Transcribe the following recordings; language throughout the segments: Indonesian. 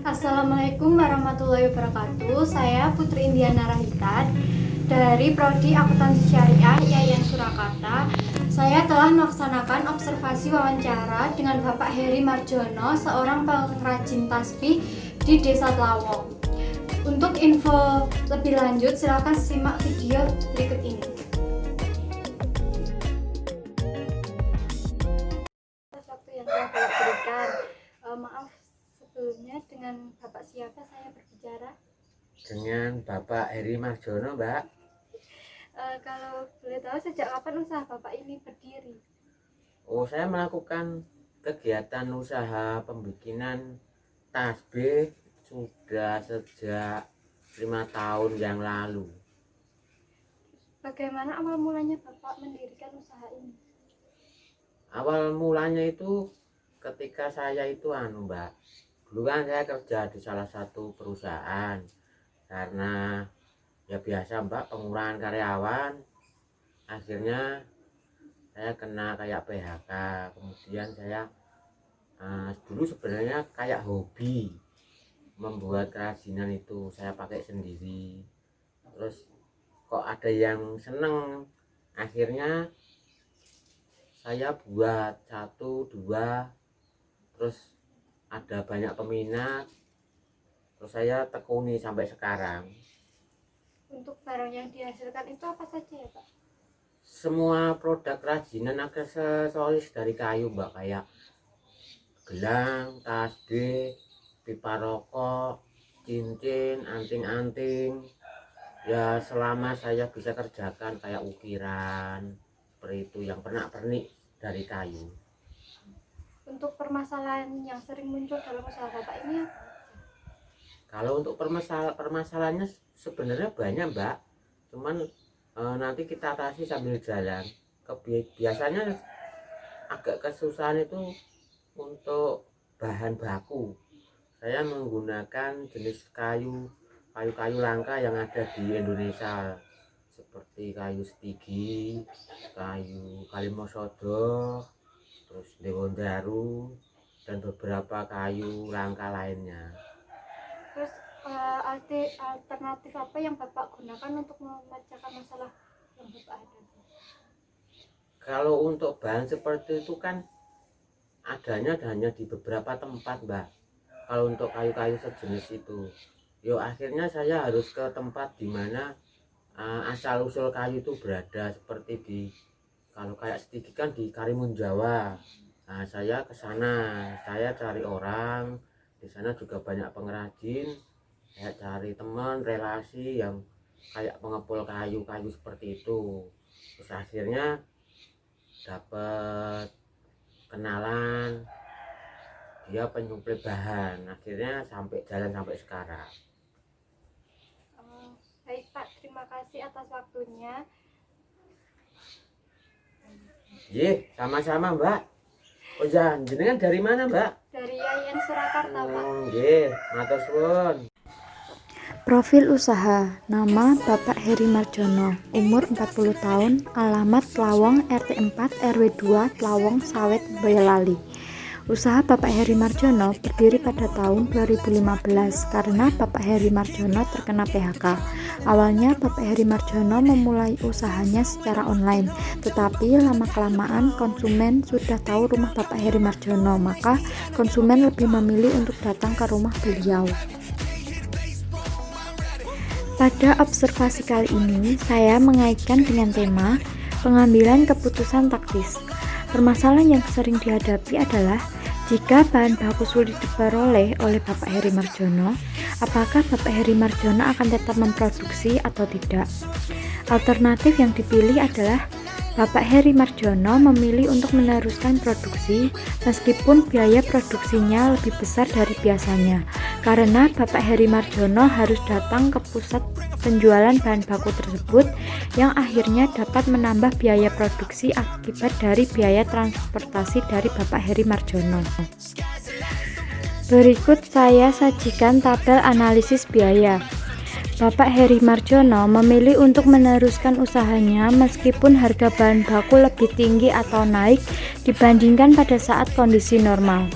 Assalamualaikum warahmatullahi wabarakatuh. Saya Putri Indiana Rahitat dari Prodi Akuntansi Syariah IAIN Surakarta. Saya telah melaksanakan observasi wawancara dengan Bapak Heri Marjono, seorang pengrajin tasbih di Desa Tlawong. Untuk info lebih lanjut, silakan simak video berikut ini. Waktu yang telah Bapak berikan, maaf sebelumnya, dengan Bapak siapa saya berbicara? Dengan Bapak Heri Marjono, Mbak. Kalau boleh tahu, sejak kapan usaha Bapak ini berdiri? Saya melakukan kegiatan usaha pembikinan tasbih sudah sejak 5 tahun yang lalu. Bagaimana awal mulanya Bapak mendirikan usaha ini? Awal mulanya itu ketika saya itu Mbak. Dulu kan saya kerja di salah satu perusahaan. Karena ya biasa Mbak, pengurangan karyawan, akhirnya saya kena kayak PHK. Kemudian saya dulu sebenarnya kayak hobi membuat kerajinan itu, saya pakai sendiri. Terus kok ada yang seneng, akhirnya saya buat 1, 2, terus ada banyak peminat, terus saya tekuni sampai sekarang. Untuk barang yang dihasilkan itu apa saja ya Pak? Semua produk kerajinan aksesoris dari kayu Mbak, kayak gelang, tasbih, pipa rokok, cincin, anting-anting. Ya selama saya bisa kerjakan kayak ukiran, seperti itu, yang pernak-pernik dari kayu. Untuk permasalahan yang sering muncul dalam usaha Bapak ini apa? Kalau untuk permasalahannya sebenarnya banyak Mbak, cuman nanti kita atasi sambil jalan. Biasanya agak kesusahan itu untuk bahan baku. Saya menggunakan jenis kayu langka yang ada di Indonesia, seperti kayu setigi, kayu kalimosodo, terus dewandaru, dan beberapa kayu langka lainnya. Terus alternatif apa yang Bapak gunakan untuk memecahkan masalah yang Bapak hadapi? Kalau untuk bahan seperti itu kan adanya hanya di beberapa tempat Mbak. Kalau untuk kayu-kayu sejenis itu, akhirnya saya harus ke tempat dimana asal usul kayu itu berada. Seperti kalau kayak setigi kan di Karimun Jawa. Nah, saya ke sana, saya cari orang di sana, juga banyak pengrajin. Saya cari teman, relasi yang kayak pengepul kayu seperti itu. Terus akhirnya dapat kenalan, dia penyuplai bahan, akhirnya jalan sampai sekarang. Baik Pak, terima kasih atas waktunya. Sama-sama Mbak. Jenengan dari mana Mbak? Dari IAIN Surakarta Pak. Matur suwun. Profil usaha, nama Bapak Heri Marjono, umur 40 tahun, alamat Tlawong, RT 4 RW 2, Tlawong, Sawet, Boyolali. Usaha Bapak Heri Marjono berdiri pada tahun 2015 karena Bapak Heri Marjono terkena PHK. Awalnya Bapak Heri Marjono memulai usahanya secara online, tetapi lama-kelamaan konsumen sudah tahu rumah Bapak Heri Marjono, maka konsumen lebih memilih untuk datang ke rumah beliau. Pada observasi kali ini, saya mengaitkan dengan tema pengambilan keputusan taktis. Permasalahan yang sering dihadapi adalah jika bahan baku sulit diperoleh oleh Bapak Heri Marjono, apakah Bapak Heri Marjono akan tetap memproduksi atau tidak? Alternatif yang dipilih adalah Bapak Heri Marjono memilih untuk meneruskan produksi meskipun biaya produksinya lebih besar dari biasanya, karena Bapak Heri Marjono harus datang ke pusat penjualan bahan baku tersebut yang akhirnya dapat menambah biaya produksi akibat dari biaya transportasi dari Bapak Heri Marjono. Berikut saya sajikan tabel analisis biaya. Bapak Heri Marjono memilih untuk meneruskan usahanya meskipun harga bahan baku lebih tinggi atau naik dibandingkan pada saat kondisi normal.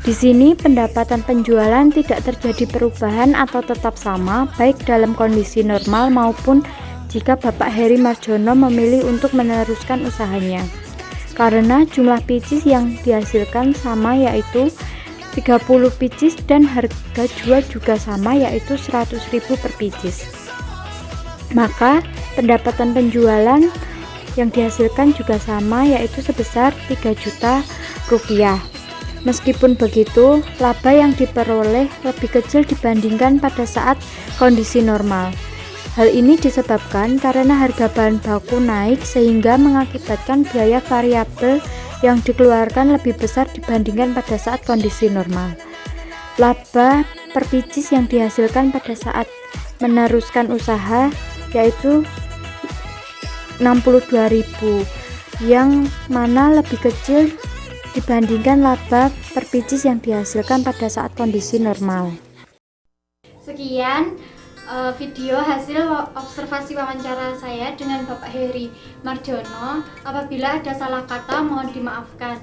Di sini pendapatan penjualan tidak terjadi perubahan atau tetap sama baik dalam kondisi normal maupun jika Bapak Heri Marjono memilih untuk meneruskan usahanya. Karena jumlah pieces yang dihasilkan sama yaitu 30 pieces dan harga jual juga sama yaitu 100.000 per pieces. Maka pendapatan penjualan yang dihasilkan juga sama yaitu sebesar 3 juta rupiah. Meskipun begitu, laba yang diperoleh lebih kecil dibandingkan pada saat kondisi normal. Hal ini disebabkan karena harga bahan baku naik sehingga mengakibatkan biaya variabel yang dikeluarkan lebih besar dibandingkan pada saat kondisi normal. Laba per pieces yang dihasilkan pada saat meneruskan usaha yaitu 62.000, yang mana lebih kecil dibandingkan laba per pieces yang dihasilkan pada saat kondisi normal. Sekian video hasil observasi wawancara saya dengan Bapak Heri Marjono. Apabila ada salah kata mohon dimaafkan.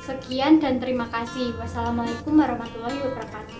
Sekian dan terima kasih. Wassalamualaikum warahmatullahi wabarakatuh.